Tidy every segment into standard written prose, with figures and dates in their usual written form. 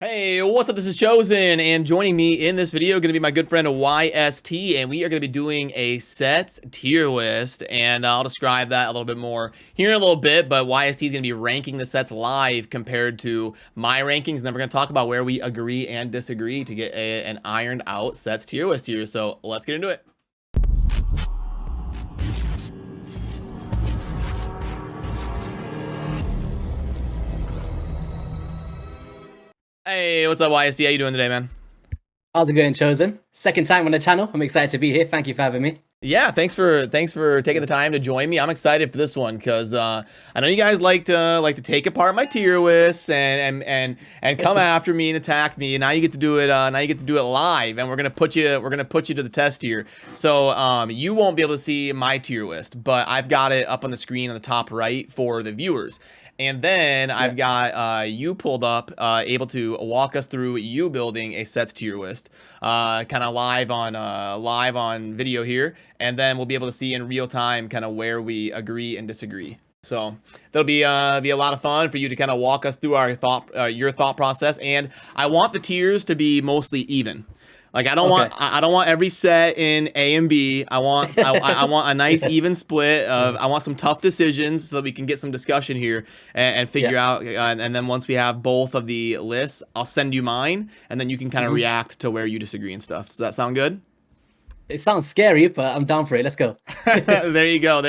Hey, what's up? This is Chosen, and joining me in this video going to be my good friend YST, and we are going to be doing a sets tier list, and I'll describe that a little bit more here in a little bit, but YST is going to be ranking the sets live compared to my rankings, and then we're going to talk about where we agree and disagree to get an ironed out sets tier list here, so let's get into it. Hey, what's up, YST? How you doing today, man? How's it going, Chosen? Second time on the channel. I'm excited to be here. Thank you for having me. Yeah, thanks for taking the time to join me. I'm excited for this one because I know you guys like to take apart my tier lists and come after me and attack me. And now you get to do it. Now you get to do it live, and we're gonna put you to the test here. So you won't be able to see my tier list, but I've got it up on the screen on the top right for the viewers. And then I've got you pulled up, able to walk us through you building a sets tier list, kind of live on video here, and then we'll be able to see in real time kind of where we agree and disagree. So that'll be a lot of fun for you to kind of walk us through your thought process, and I want the tiers to be mostly even. Like I don't want every set in A and B. I want a nice even split of. I want some tough decisions so that we can get some discussion here and figure out. And then once we have both of the lists, I'll send you mine, and then you can kind of react to where you disagree and stuff. Does that sound good? It sounds scary, but I'm down for it. Let's go. There you go.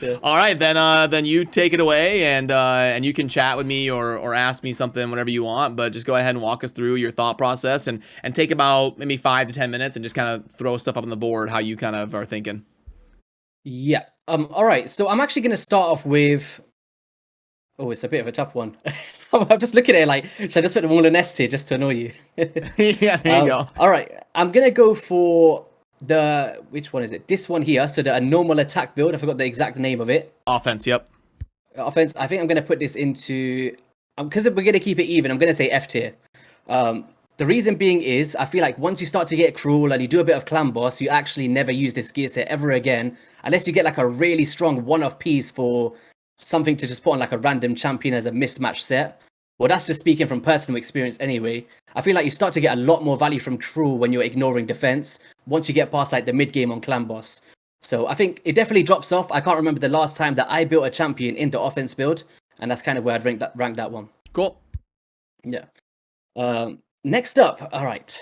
Yeah. All right, then you take it away, and you can chat with me or ask me something whenever you want. But just go ahead and walk us through your thought process and take about maybe 5 to 10 minutes and just kind of throw stuff up on the board how you kind of are thinking. Yeah. All right. So I'm actually going to start off with. Oh, it's a bit of a tough one. I'm just looking at it like, should I just put them all in S tier just to annoy you? Yeah, there you go. All right. I'm going to go for which one is it? This one here. So the normal attack build. I forgot the exact name of it. Offense, yep. Offense. I think I'm going to put this into, because we're going to keep it even, I'm going to say F tier. The reason being is I feel like once you start to get cruel and you do a bit of clan boss, you actually never use this gear set ever again, unless you get like a really strong one-off piece for something to just put on like a random champion as a mismatch set. Well, that's just speaking from personal experience anyway. I feel like you start to get a lot more value from cruel when you're ignoring defense once you get past like the mid game on clan boss. So I think it definitely drops off. I can't remember the last time that I built a champion in the offense build, and that's kind of where I'd rank that one. Cool. Yeah. Next up, all right.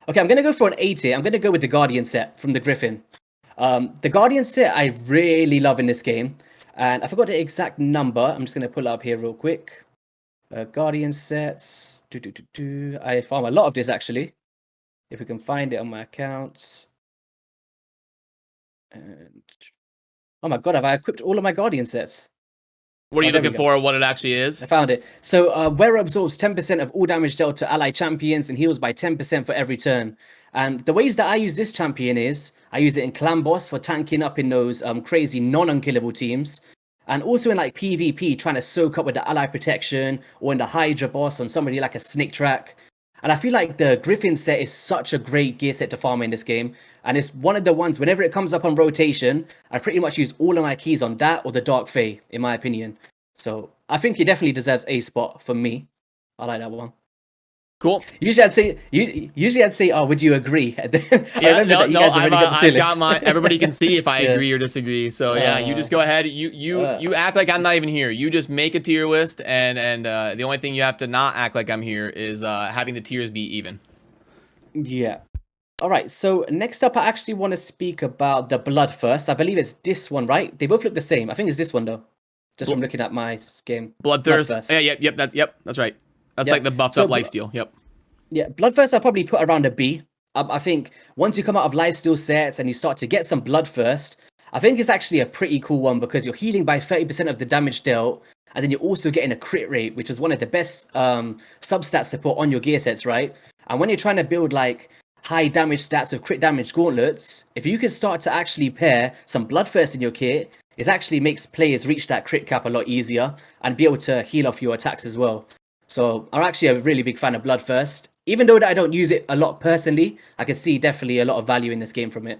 Okay, I'm going to go for an A tier. I'm going to go with the Guardian set from the Griffin. The Guardian set I really love in this game. And I forgot the exact number. I'm just going to pull it up here real quick. Guardian sets. I found a lot of this, actually. If we can find it on my accounts. And oh my god, have I equipped all of my Guardian sets? What are you looking for? What it actually is? I found it. So, Wearer absorbs 10% of all damage dealt to ally champions and heals by 10% for every turn. And the ways that I use this champion is, I use it in Clan Boss for tanking up in those crazy non-unkillable teams. And also in like PvP, trying to soak up with the ally protection, or in the Hydra boss on somebody like a Snick Track. And I feel like the Griffin set is such a great gear set to farm in this game. And it's one of the ones, whenever it comes up on rotation, I pretty much use all of my keys on that or the Dark Fae, in my opinion. So I think he definitely deserves a spot for me. I like that one. Cool. Usually I'd say, oh, would you agree? Yeah, I've got my. Everybody can see if I agree or disagree. So yeah, you just go ahead. You act like I'm not even here. You just make a tier list, and the only thing you have to not act like I'm here is having the tiers be even. Yeah. All right. So next up, I actually want to speak about the Bloodthirst. I believe it's this one, right? They both look the same. I think it's this one though. Just from looking at my game. Bloodthirst. Yeah, yep, that's right. That's like the buffed up lifesteal. Yep. Yeah, Bloodthirst I'll probably put around a B. I think once you come out of lifesteal sets and you start to get some Bloodthirst, I think it's actually a pretty cool one because you're healing by 30% of the damage dealt, and then you're also getting a crit rate, which is one of the best substats to put on your gear sets, right? And when you're trying to build like high damage stats with crit damage gauntlets, if you can start to actually pair some Bloodthirst in your kit, it actually makes players reach that crit cap a lot easier and be able to heal off your attacks as well. So I'm actually a really big fan of Bloodthirst. Even though that I don't use it a lot personally, I can see definitely a lot of value in this game from it.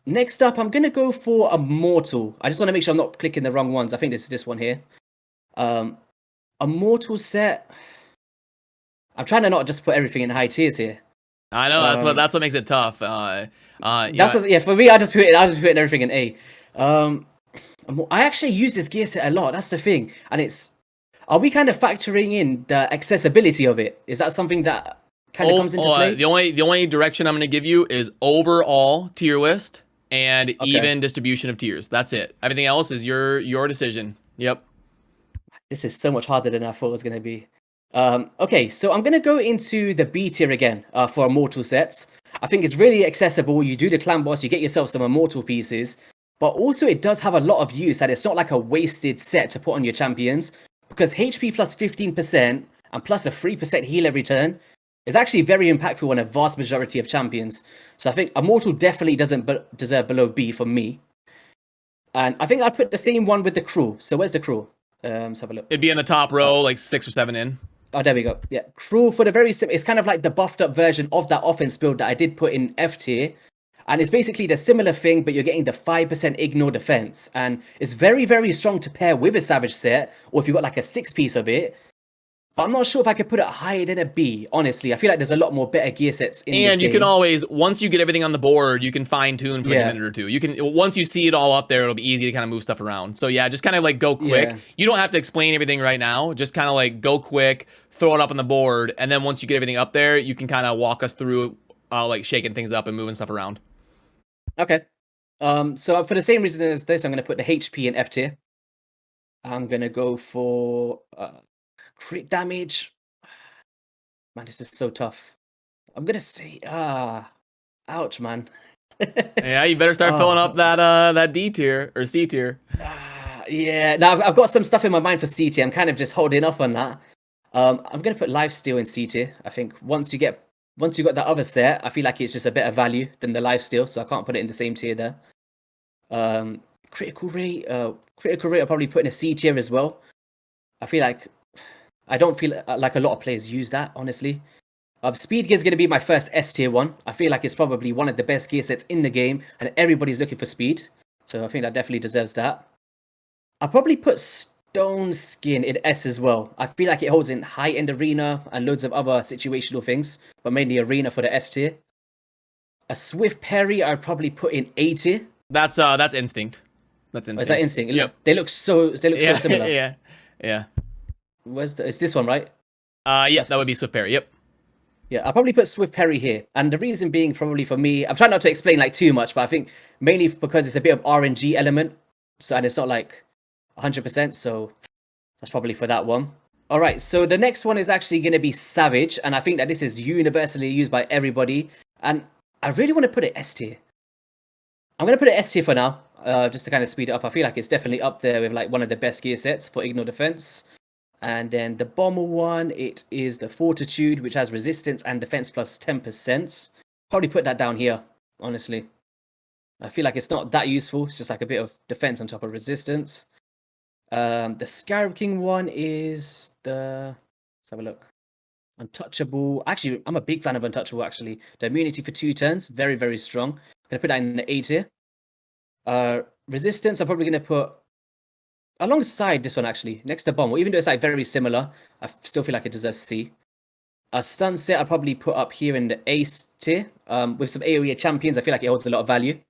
Next up, I'm going to go for a Mortal. I just want to make sure I'm not clicking the wrong ones. I think this is this one here. A mortal set. I'm trying to not just put everything in high tiers here. I know that's what makes it tough. You That's know, what, yeah. For me, I just put everything in A. I actually use this gear set a lot. That's the thing, and it's. Are we kind of factoring in the accessibility of it? Is that something that kind of comes into play? the only direction I'm going to give you is overall tier list and even distribution of tiers. That's it. Everything else is your decision. Yep. This is so much harder than I thought it was going to be. Okay, so I'm going to go into the B tier again for Immortal sets. I think it's really accessible. You do the clan boss, you get yourself some Immortal pieces, but also it does have a lot of use, and it's not like a wasted set to put on your champions, because HP plus 15% and plus a 3% heal every turn is actually very impactful on a vast majority of champions. So I think Immortal definitely doesn't deserve below B for me. And I think I'd put the same one with the crew. So where's the crew? Let's have a look. It'd be in the top row, like 6 or 7 in. Oh, there we go. Yeah, crew for the very simple. It's kind of like the buffed up version of that offense build that I did put in F tier. And it's basically the similar thing, but you're getting the 5% ignore defense. And it's very, very strong to pair with a Savage set, or if you've got like a 6-piece of it. But I'm not sure if I could put it higher than a B, honestly. I feel like there's a lot more better gear sets in the game. And you can always, once you get everything on the board, you can fine tune for a minute or two. You can, once you see it all up there, it'll be easy to kind of move stuff around. So yeah, just kind of like go quick. Yeah. You don't have to explain everything right now. Just kind of like go quick, throw it up on the board. And then once you get everything up there, you can kind of walk us through like shaking things up and moving stuff around. Okay. So for the same reason as this, I'm going to put the HP in F tier. I'm going to go for crit damage. Man, this is so tough. I'm going to say, ouch, man. Yeah, you better start filling up that D tier or C tier. Yeah, now I've got some stuff in my mind for C tier. I'm kind of just holding up on that. I'm going to put lifesteal in C tier. I think once you got that other set, I feel like it's just a better value than the lifesteal, so I can't put it in the same tier there. Critical rate, I'll probably put in a C tier as well. I feel like I don't feel like a lot of players use that, honestly. Speed gear is going to be my first S tier one. I feel like it's probably one of the best gear sets in the game, and everybody's looking for speed, so I think that definitely deserves that. I'll probably put Stone Skin in S as well. I feel like it holds in high-end arena and loads of other situational things, but mainly arena for the S tier. A Swift Parry I'd probably put in A tier. That's Instinct. That's Instinct. Is that Instinct? Yep. They look so similar. Yeah. It's this one, right? Yeah, that would be Swift Parry. Yep. Yeah, I'll probably put Swift Parry here. And the reason being probably for me, I'm trying not to explain like too much, but I think mainly because it's a bit of RNG element. So, and it's not like 100%. So that's probably for that one. All right. So the next one is actually going to be Savage. And I think that this is universally used by everybody. And I really want to put it S tier. I'm going to put it S tier for now, just to kind of speed it up. I feel like it's definitely up there with like one of the best gear sets for ignore defense. And then the bomber one, it is the Fortitude, which has resistance and defense plus 10%. Probably put that down here, honestly. I feel like it's not that useful. It's just like a bit of defense on top of resistance. The Scarab King one is the... Let's have a look. Untouchable. Actually, I'm a big fan of Untouchable, actually. The immunity for 2 turns, very, very strong. I'm going to put that in the A tier. Resistance, I'm probably going to put alongside this one, actually, next to Bomb. Even though it's like very similar, I still feel like it deserves C. A Stun set I'll probably put up here in the Ace tier. With some AoE champions, I feel like it holds a lot of value.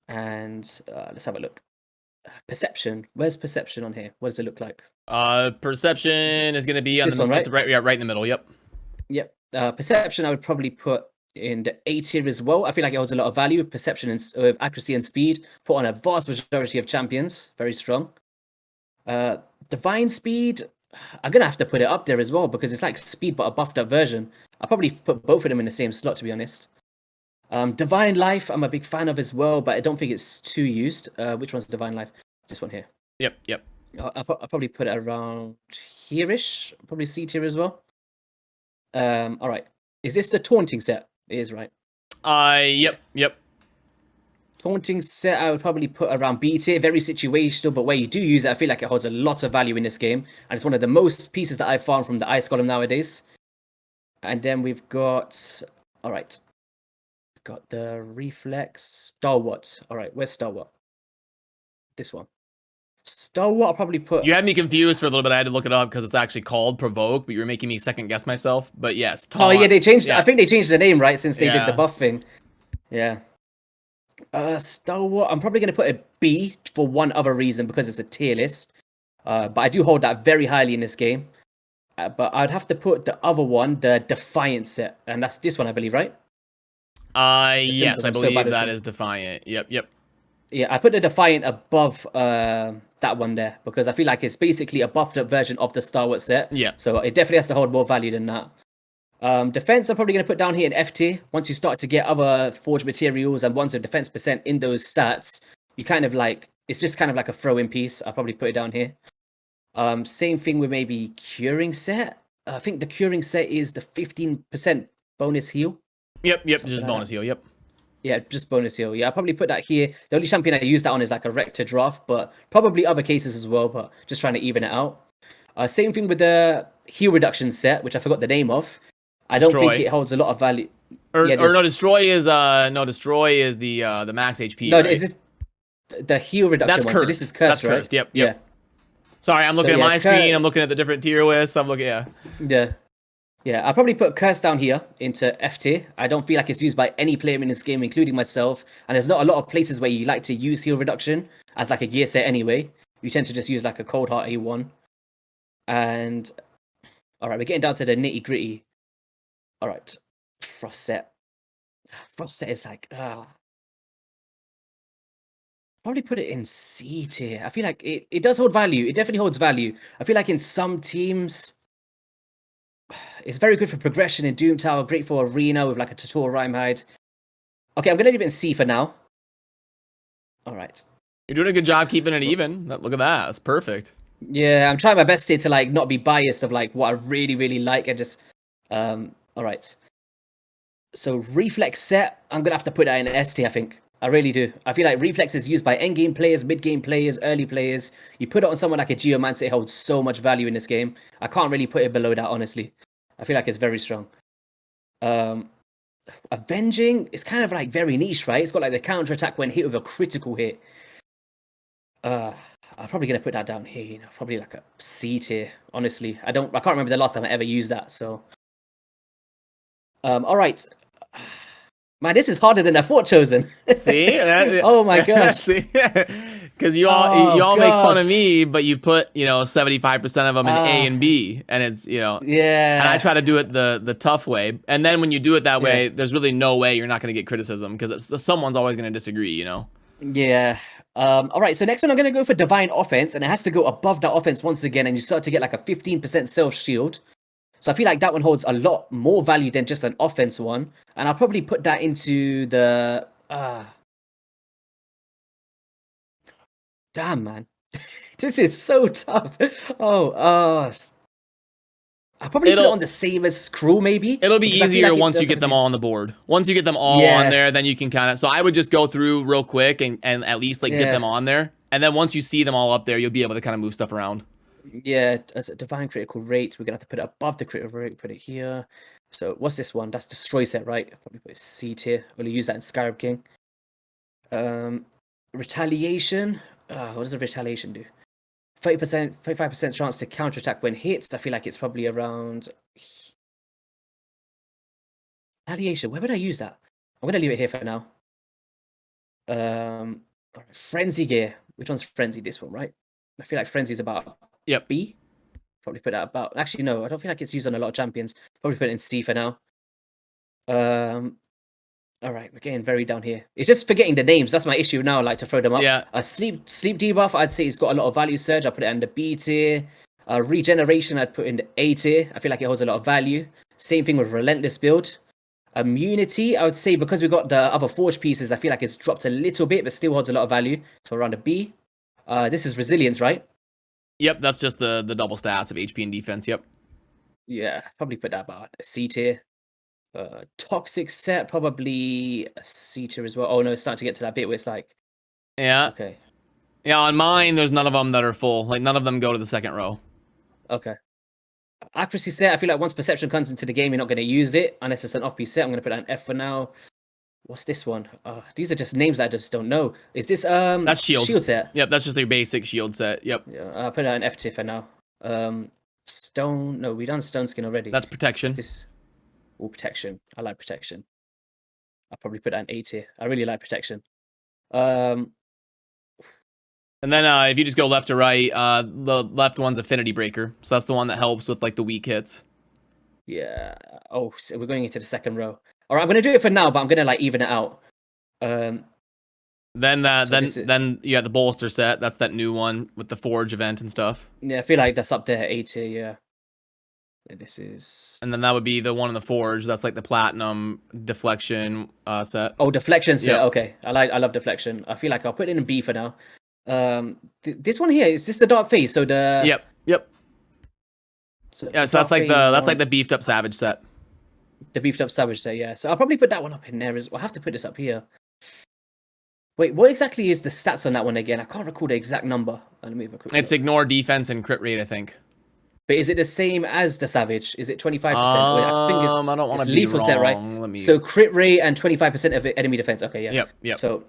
And let's have a look. Perception. Where's Perception on here? What does it look like? Perception is going to be on this one, right? Right in the middle. Yep. Yep. Perception I would probably put in the A tier as well. I feel like it holds a lot of value. Perception and accuracy and speed put on a vast majority of champions. Very strong. Divine Speed, I'm going to have to put it up there as well because it's like speed but a buffed up version. I'll probably put both of them in the same slot, to be honest. Divine Life, I'm a big fan of as well, but I don't think it's too used. Which one's Divine Life? This one here. Yep. I'll probably put it around here-ish. Probably C tier as well. All right. Is this the Taunting set? It is, right? Yep. Taunting set, I would probably put around B tier. Very situational, but where you do use it, I feel like it holds a lot of value in this game. And it's one of the most pieces that I've found from the Ice Golem nowadays. And then we've got... All right. Got the Reflex Stalwart. All right, where's Stalwart? This one. Stalwart, I'll probably put. You had me confused for a little bit. I had to look it up because it's actually called Provoke, but you were making me second guess myself. But yes, Oh yeah, they changed. Yeah. I think they changed the name, right, since they did the Yeah. buff thing. Yeah. Stalwart, I'm probably gonna put a B for one other reason because it's a tier list. But I do hold that very highly in this game. But I'd have to put the other one, the Defiant set, and that's this one, I believe, right? Yes, I believe that is Defiant. Yep. Yeah, I put the Defiant above that one there because I feel like it's basically a buffed up version of the Stalwart set. Yeah. So it definitely has to hold more value than that. Defense, I'm probably going to put down here in F tier. Once you start to get other forged materials and ones of defense percent in those stats, you kind of like, it's just kind of like a throw-in piece. I'll probably put it down here. Same thing with maybe curing set. I think the curing set is the 15% bonus heal. Yep, just bonus heal, yep. Yeah, just bonus heal. Yeah, I'll probably put that here. The only champion I use that on is like a Rector Draft, but probably other cases as well, but just trying to even it out. Same thing with the heal reduction set, which I forgot the name of. I don't think it holds a lot of value. No, destroy is the max HP. No, right? is this the heal reduction That's one? cursed. So this is cursed, That's cursed. right? Yep. Yeah. Sorry, I'm looking at my screen. I'm looking at the different tier lists. I'm looking, Yeah, I'll probably put Curse down here into F tier. I don't feel like it's used by any player in this game, including myself. And there's not a lot of places where you like to use heal reduction as like a gear set anyway. You tend to just use like a Cold Heart A1. And all right, we're getting down to the nitty gritty. All right, Frost set. Frost set is like, probably put it in C tier. I feel like it does hold value. It definitely holds value. I feel like in some teams, it's very good for progression in Doom Tower, great for Arena with like a tutorial rhyme hide. Okay, I'm going to leave it in C for now. All right. You're doing a good job keeping it even. Look at that. That's perfect. Yeah, I'm trying my best here to like not be biased of like what I really, really like and just... all right. So Reflex set, I'm going to have to put that in S tier, I think. I really do. I feel like Reflex is used by endgame players, mid-game players, early players. You put it on someone like a Geomancer, it holds so much value in this game. I can't really put it below that, honestly. I feel like it's very strong. Avenging is kind of like very niche, right? It's got like the counter attack when hit with a critical hit. I'm probably gonna put that down here. You know, probably like a C tier. Honestly, I can't remember the last time I ever used that. So, all right. Man, this is harder than I thought, Chosen. See? Oh my gosh. See? Because you all make fun of me, but you put 75% of them in A and B, and it's Yeah. And I try to do it the tough way, and then when you do it that way, there's really no way you're not going to get criticism because someone's always going to disagree. Yeah. All right. So next one, I'm going to go for Divine Offense, and it has to go above that offense once again, and you start to get like a 15% self shield. So I feel like that one holds a lot more value than just an offense one. And I'll probably put that into the... Damn, man. This is so tough. I'll probably put it on the same as Crew, maybe. It'll be easier once you get them all on the board. Once you get them all on there, then you can kind of... So I would just go through real quick and at least like get them on there. And then once you see them all up there, you'll be able to kind of move stuff around. Yeah, as a divine critical rate, we're gonna have to put it above the critical rate. Put it here. So what's this one? That's destroy set, right? I'll probably put it C tier. We'll use that in Scarab King. Retaliation. What does a retaliation do? 30%, 35% chance to counterattack when hits. I feel like it's probably around retaliation. Where would I use that? I'm gonna leave it here for now. Frenzy gear. Which one's frenzy? This one, right? I feel like frenzy's about B. Probably put that about... Actually, no, I don't feel like it's used on a lot of champions. Probably put it in C for now. All right, we're getting very down here. It's just forgetting the names. That's my issue now. I like to throw them up. Yeah. Sleep debuff, I'd say it's got a lot of value surge. I'll put it in the B tier. Regeneration, I'd put in the A tier. I feel like it holds a lot of value. Same thing with relentless build. Immunity, I would say because we got the other forge pieces, I feel like it's dropped a little bit, but still holds a lot of value. So around a B. This is resilience, right? Yep, that's just the double stats of HP and defense. Yep. Yeah, probably put that about a C tier. Toxic set, probably a C tier as well. Oh no, it's starting to get to that bit where it's like... Yeah. Okay. Yeah, on mine, there's none of them that are full. Like, none of them go to the second row. Okay. Accuracy set, I feel like once perception comes into the game, you're not going to use it unless it's an off-piece set. I'm going to put that in F for now. What's this one? These are just names I just don't know. Is this That's shield. Shield set? Yep, that's just your basic shield set. Yep. Yeah, I'll put it on F tier for now. Stone. No, we done stone skin already. That's protection. This. All protection. I like protection. I'll probably put that in A tier. I really like protection. And then if you just go left to right, the left one's Affinity Breaker. So that's the one that helps with like the weak hits. Yeah. Oh, so we're going into the second row. All right, I'm gonna do it for now, but I'm gonna like even it out. Then you got the bolster set. That's that new one with the Forge event and stuff. Yeah, I feel like that's up there, A tier. Yeah. And this is. And then that would be the one in the Forge. That's like the Platinum Deflection set. Oh, deflection set. Yep. Okay, I love deflection. I feel like I'll put it in B for now. This one here is this the Dark Phase? So the. Yep. So that's like the beefed up Savage set. The beefed up Savage set, yeah. So I'll probably put that one up in there as well. I'll have to put this up here. Wait, what exactly is the stats on that one again? I can't recall the exact number. Let me have a quick It's look. ignore defense and crit rate, I think. But is it the same as the Savage? Is it 25%? Wait, I think I don't want to be lethal set, right? So crit rate and 25% of enemy defense. Okay, yeah. Yep. So,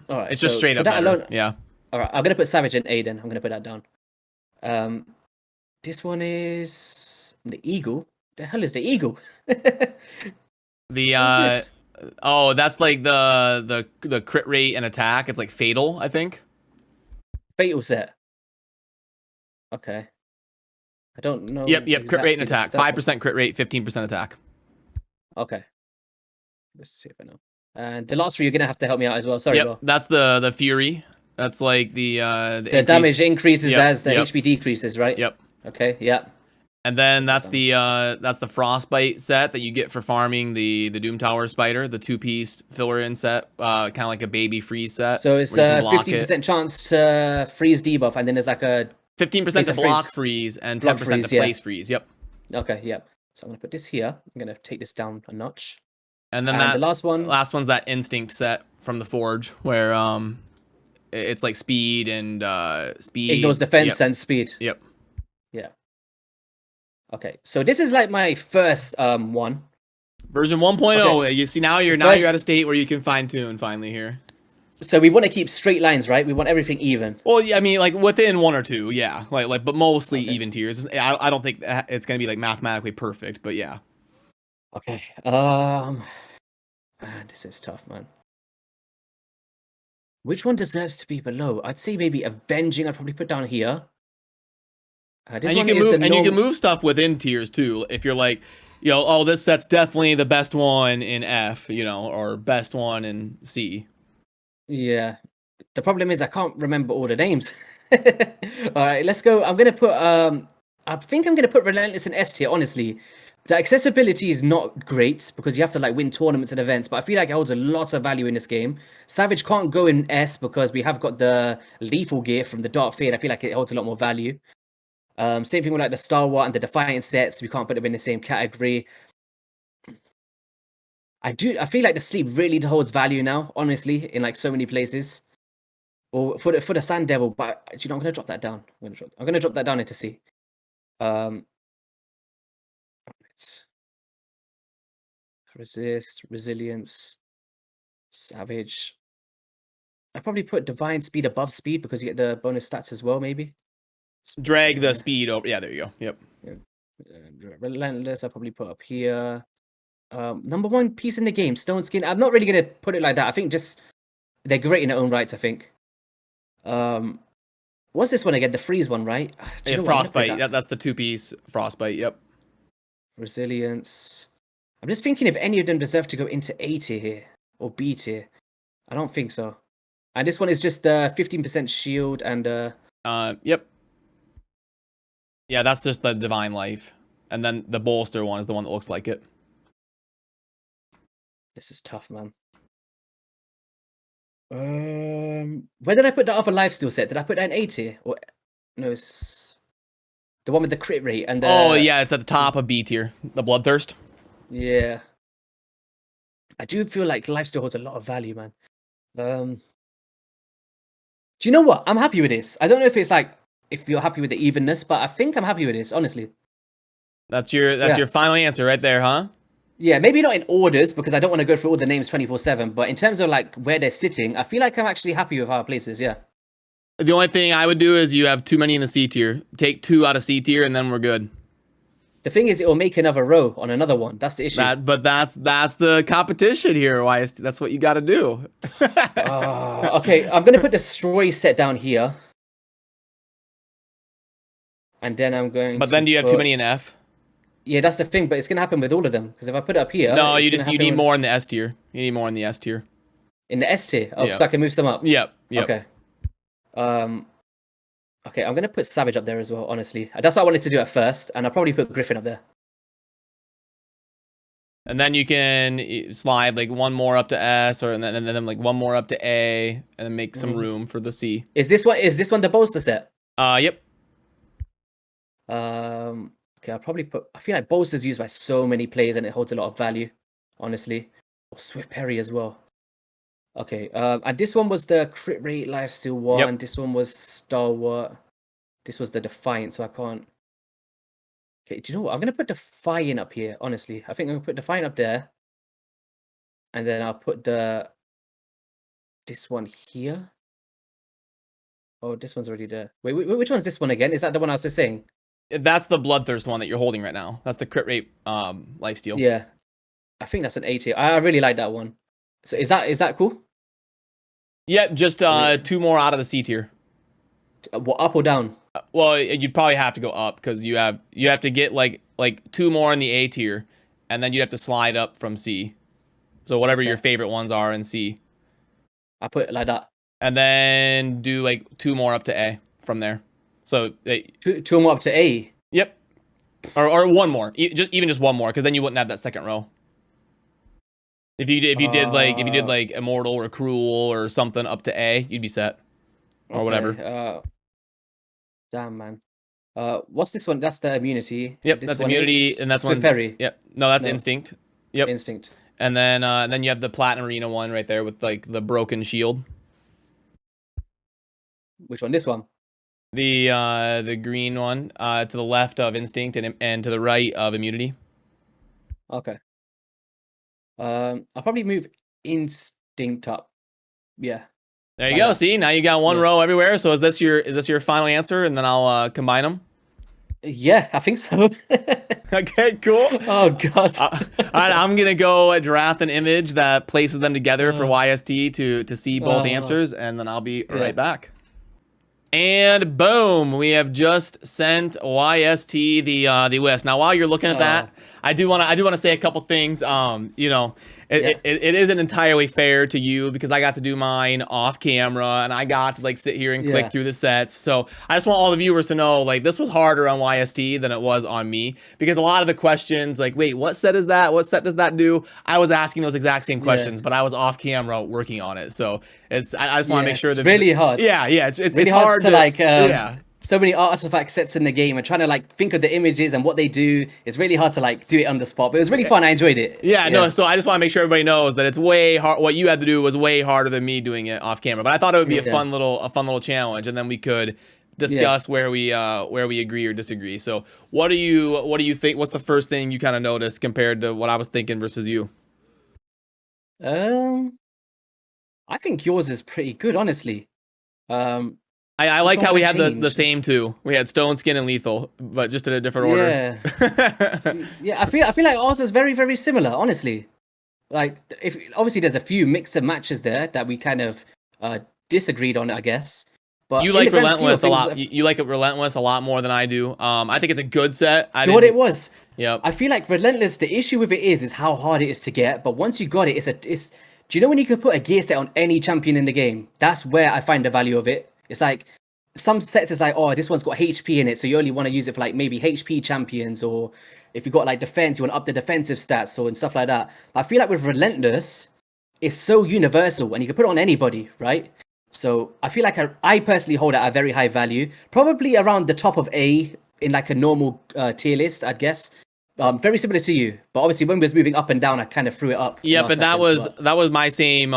all right. It's just straight up that better. alone, Yeah. all right, I'm gonna put Savage in A then. I'm gonna put that down. This one is the Eagle. The hell is the Eagle? That's like the crit rate and attack. It's like fatal, I think. Fatal set. Okay. I don't know. Yep. Crit rate and attack. exactly 5% crit rate, 15% attack. Okay. Let's see if I know. And the last three, you're gonna have to help me out as well. Sorry, bro. That's the Fury. That's like the damage increases as the HP decreases, right? Yep. Okay. Yep. And then that's the Frostbite set that you get for farming the Doom Tower Spider, the 2-piece filler in set, kind of like a baby freeze set. So it's a 50% chance to freeze debuff, and then there's like a 15% to block freeze and 10% to place freeze. Yep. Okay. Yep. So I'm gonna put this here. I'm gonna take this down a notch. And then the last one's that Instinct set from the Forge, where it's like speed and speed ignores defense and speed. Yep. Yeah. Okay, so this is like my first one. Version 1.0. Okay. You see, now you're at a state where you can fine tune finally here. So we want to keep straight lines, right? We want everything even. Well, yeah, I mean, like within one or two, yeah, but mostly even tiers. I don't think it's gonna be like mathematically perfect, but yeah. Okay. This is tough, man. Which one deserves to be below? I'd say maybe Avenging. I'd probably put down here. And you can move stuff within tiers too. If you're like, oh, this set's definitely the best one in F, or best one in C. Yeah. The problem is I can't remember all the names. All right, let's go. I'm gonna put I think I'm gonna put Relentless in S tier. Honestly, the accessibility is not great because you have to like win tournaments and events, but I feel like it holds a lot of value in this game. Savage can't go in S because we have got the lethal gear from the Dark Fade. I feel like it holds a lot more value. Same thing with like the Star Wars and the Defiant sets. We can't put them in the same category. I feel like the Sleep really holds value now, honestly, in like so many places. Or for the Sand Devil, but I'm gonna drop that down. I'm gonna drop that down into C. It's Resist, Resilience, Savage. I probably put Divine Speed above Speed because you get the bonus stats as well, maybe. Drag the speed over. Yeah, there you go. Yep. Relentless, I probably put up here. Number one piece in the game, Stone Skin. I'm not really gonna put it like that. I think just they're great in their own rights. I think. What's this one again? The freeze one, right? Yeah, Frostbite. Yeah, that's the 2-piece Frostbite. Yep. Resilience. I'm just thinking if any of them deserve to go into A tier here or B tier. I don't think so. And this one is just the 15% shield and Yep. Yeah, that's just the Divine Life. And then the bolster one is the one that looks like it. This is tough, man. Where did I put the other lifesteal set? Did I put that in A tier? Or no, it's the one with the crit rate and oh yeah, it's at the top of B tier. The Bloodthirst. Yeah. I do feel like lifesteal holds a lot of value, man. Do you know what? I'm happy with this. I don't know if it's like if you're happy with the evenness, but I think I'm happy with this, honestly. That's your final answer right there, huh? Yeah, maybe not in orders because I don't want to go through all the names 24/7. But in terms of like where they're sitting, I feel like I'm actually happy with how it places. Yeah. The only thing I would do is you have too many in the C tier. Take 2 out of C tier, and then we're good. The thing is, it will make another row on another one. That's the issue. But that's the competition here. Why? That's what you got to do. Okay, I'm gonna put the destroy set down here, and then I'm going. But then do you have too many in F? Yeah, that's the thing. But it's gonna happen with all of them because if I put it up here, no, you need more in the S tier. You need more in the S tier. In the S tier. Oh, yeah. so I can move some up. Yep. Okay. Okay, I'm gonna put Savage up there as well. Honestly, that's what I wanted to do at first, and I'll probably put Griffin up there. And then you can slide like 1 more up to S, or and then like 1 more up to A, and then make some room for the C. Is this one the bolster set? Yep. Okay, I'll probably put. I feel like bolster's used by so many players, and it holds a lot of value. Honestly, or Swift Perry as well. Okay, and this one was the crit rate lifesteal one. Yep. This one was Stalwart. This was the Defiant, so I can't. Okay, do you know what? I'm gonna put Defiant up here. Honestly, I think I'm gonna put Defiant up there, and then I'll put this one here. Oh, this one's already there. Wait, which one's this one again? Is that the one I was just saying? That's the Bloodthirst one that you're holding right now. That's the crit rate lifesteal. Yeah, I think that's an A tier. I really like that one. So is that cool? Yeah, just 2 more out of the C tier. What, up or down? Well, you'd probably have to go up because you have to get like 2 more in the A tier, and then you'd have to slide up from C. So whatever your favorite ones are in C. I put it like that. And then do like 2 more up to A from there. So two more up to A. Yep. Or 1 more. Even just 1 more, because then you wouldn't have that second row. If you did like Immortal or Cruel or something up to A, you'd be set. Or whatever. Damn, man. What's this one? That's the immunity. Yep, that's immunity, and that's one. Perry. Yep. No, that's instinct. Yep. Instinct. And then you have the Platinum Arena one right there with like the broken shield. Which one? This one. The green one to the left of instinct and to the right of immunity. Okay. I'll probably move instinct up. Yeah. There you go. See, now you got 1 row everywhere. So is this your final answer? And then I'll combine them. Yeah, I think so. Okay, cool. Oh god. All right, I'm gonna go draft an image that places them together for YST to see both answers, and then I'll be right back. And boom, we have just sent YST the list. Now, while you're looking at that, I do want to say a couple things. You know, it isn't entirely fair to you because I got to do mine off camera and I got to like sit here and click through the sets. So I just want all the viewers to know, like, this was harder on YST than it was on me, because a lot of the questions, like, wait, what set is that? What set does that do? I was asking those exact same questions, but I was off camera working on it. So I just want to make sure that it's really hard. Yeah, it's really hard to like so many artifact sets in the game and trying to like think of the images and what they do. It's really hard to like do it on the spot, but it was really fun. I enjoyed it. No, so I just want to make sure everybody knows that it's way hard. What you had to do was way harder than me doing it off camera, but I thought it would be a fun little challenge, and then we could discuss where we agree or disagree. So what do you think? What's the first thing you kind of noticed compared to what I was thinking versus you? I think yours is pretty good, honestly. I like how we had the same two. We had Stone Skin and Lethal, but just in a different order. Yeah, I feel like ours is very, very similar, honestly. Like, if obviously there's a few mix and matches there that we kind of disagreed on, I guess. But you like Relentless a lot. You like it Relentless a lot more than I do. I think it's a good set. You know what it was? Yeah. I feel like Relentless, the issue with it is how hard it is to get. But once you got it, it's. Do you know when you could put a gear set on any champion in the game? That's where I find the value of it. It's like some sets is like, oh, this one's got HP in it, so you only want to use it for like maybe HP champions, or if you got like defense, you want to up the defensive stats or and stuff like that. I feel like with Relentless, it's so universal and you can put it on anybody, right? So I feel like I personally hold it at a very high value, probably around the top of A in like a normal tier list, I'd guess. Very similar to you, but obviously when we was moving up and down, I kind of threw it up. Yeah, but that was my same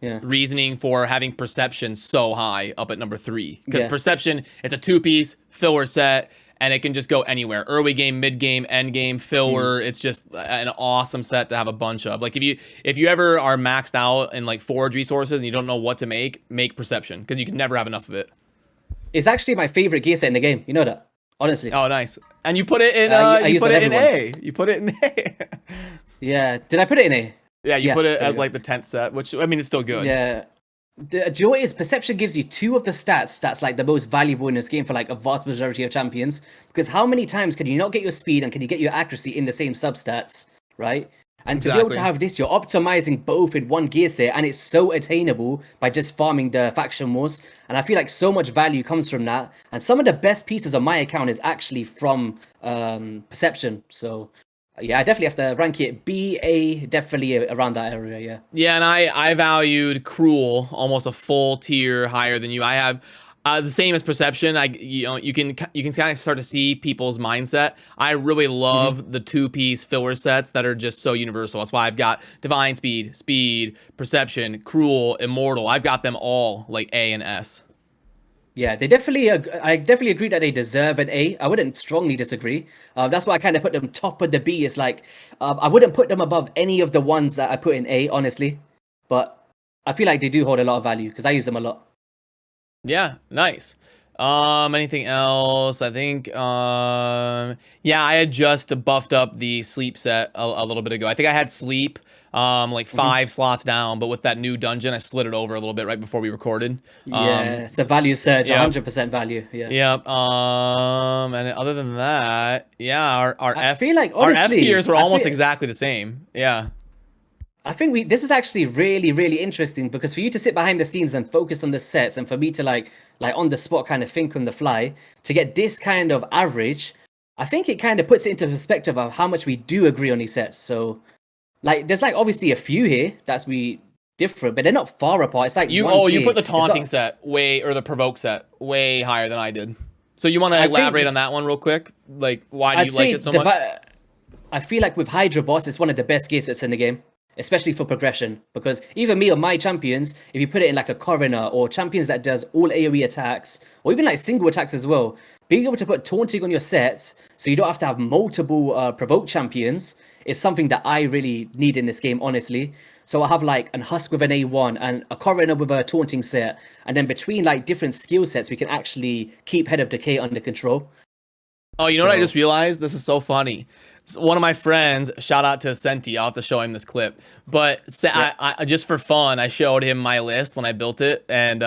reasoning for having Perception so high up at number 3, because Perception, it's a 2-piece filler set, and it can just go anywhere. Early game, mid game, end game, filler. It's just an awesome set to have a bunch of. Like if you ever are maxed out in like forge resources and you don't know what to make Perception, because you can never have enough of it. It's actually my favorite gear set in the game. You know that, honestly. Oh, nice. And you put it in you put it in A. You put it in A. Yeah. Did I put it in A? Yeah, you put it as like the 10th set, which I mean it's still good. Yeah. Do you know what it is? Perception gives you 2 of the stats that's like the most valuable in this game for like a vast majority of champions. Because how many times can you not get your speed and can you get your accuracy in the same substats, right? And to be able to have this, you're optimizing both in one gear set, and it's so attainable by just farming the faction wars. And I feel like so much value comes from that. And some of the best pieces on my account is actually from Perception. So yeah, I definitely have to rank it B, A, definitely around that area, yeah. Yeah, and I valued Cruel almost a full tier higher than you. I have the same as Perception. You can kind of start to see people's mindset. I really love the 2-piece filler sets that are just so universal. That's why I've got Divine Speed, Perception, Cruel, Immortal. I've got them all like A and S. Yeah, they definitely. I definitely agree that they deserve an A. I wouldn't strongly disagree. That's why I kind of put them top of the B. It's like I wouldn't put them above any of the ones that I put in A, honestly. But I feel like they do hold a lot of value because I use them a lot. Yeah, nice. Anything else? I think yeah, I had just buffed up the sleep set a little bit ago. I think I had sleep like 5 slots down, but with that new dungeon I slid it over a little bit right before we recorded. Yeah, it's a value surge, 100% value. Yeah. Yep. And other than that, yeah, our I feel like, honestly, our F tiers were almost exactly the same. Yeah. I think this is actually really, really interesting because for you to sit behind the scenes and focus on the sets, and for me to like on the spot kind of think on the fly to get this kind of average, I think it kind of puts it into perspective of how much we do agree on these sets. So like there's like obviously a few here that's different, but they're not far apart. It's like you put the taunting set or the provoke set way higher than I did. So you want to elaborate on that one real quick? Like why do you like it so much? I feel like with Hydra Boss, it's one of the best gear sets in the game, especially for progression, because even me on my champions, if you put it in like a coroner or champions that does all AoE attacks or even like single attacks as well, being able to put taunting on your sets so you don't have to have multiple provoke champions is something that I really need in this game, honestly. So I have like an Husk with an A1 and a coroner with a taunting set, and then between like different skill sets we can actually keep Head of Decay under control. Oh, you know what I just realized? This is so funny. One of my friends, shout out to Senti, I'll have to show him this clip, but I just for fun I showed him my list when I built it, and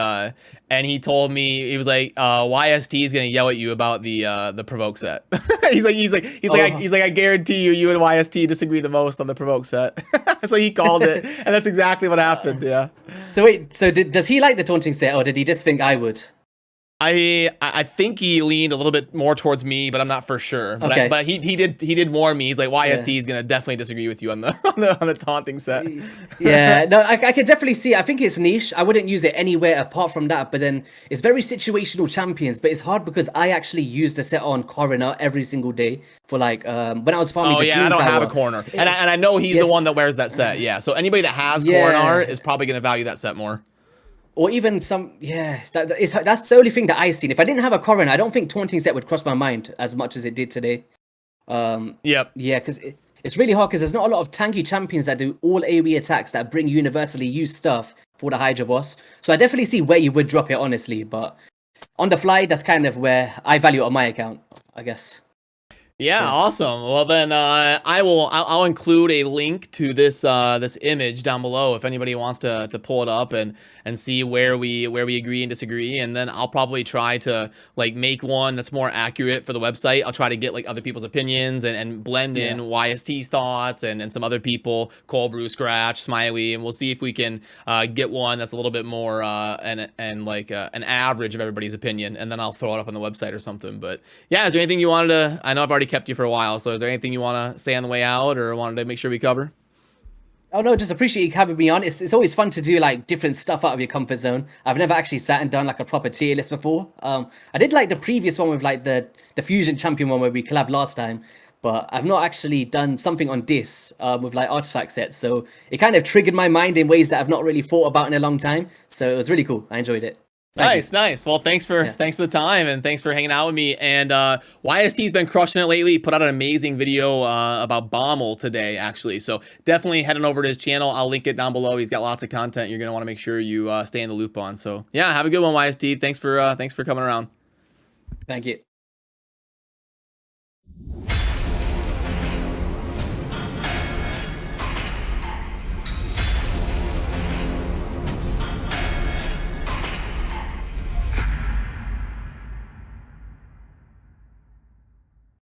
he told me, he was like, YST is gonna yell at you about the provoke set. he's like I guarantee you and YST disagree the most on the provoke set. So he called it, and that's exactly what happened. Yeah. So wait, does he like the taunting set, or did he just think I would? I think he leaned a little bit more towards me, but I'm not for sure. But, okay. But he did warn me. He's like, YST is gonna definitely disagree with you on the taunting set. Yeah, no, I can definitely see. I think it's niche. I wouldn't use it anywhere apart from that. But then it's very situational champions. But it's hard because I actually use the set on Coroner every single day for like when I was farming. Oh yeah, I don't have a corner, and I know he's the one that wears that set. Yeah, so anybody that has Coroner is probably gonna value that set more. Or even some, that's the only thing that I've seen. If I didn't have a coroner, I don't think taunting set would cross my mind as much as it did today. Yep. Yeah, because it's really hard because there's not a lot of tanky champions that do all AoE attacks that bring universally used stuff for the Hydra Boss. So I definitely see where you would drop it, honestly. But on the fly, that's kind of where I value it on my account, I guess. Yeah, awesome. Well then, I'll include a link to this image down below if anybody wants to pull it up and see where we agree and disagree. And then I'll probably try to like make one that's more accurate for the website. I'll try to get like other people's opinions and blend in YST's thoughts and some other people, Cold Brew, Scratch, Smiley, and we'll see if we can get one that's a little bit more and like an average of everybody's opinion. And then I'll throw it up on the website or something. But yeah, is there anything you wanted to? I know I've already kept you for a while, so is there anything you want to say on the way out or wanted to make sure we cover? Oh no, just appreciate you having me on. It's always fun to do like different stuff out of your comfort zone. I've never actually sat and done like a proper tier list before. I did like the previous one with like the Fusion Champion one where we collabed last time, but I've not actually done something on this with like artifact sets. So it kind of triggered my mind in ways that I've not really thought about in a long time. So it was really cool. I enjoyed it. Nice, nice. Well, thanks for the time, and thanks for hanging out with me. And YST's been crushing it lately. Put out an amazing video about Bommel today, actually. So definitely head on over to his channel. I'll link it down below. He's got lots of content you're gonna want to make sure you stay in the loop on. So yeah, have a good one, YST. Thanks for coming around. Thank you.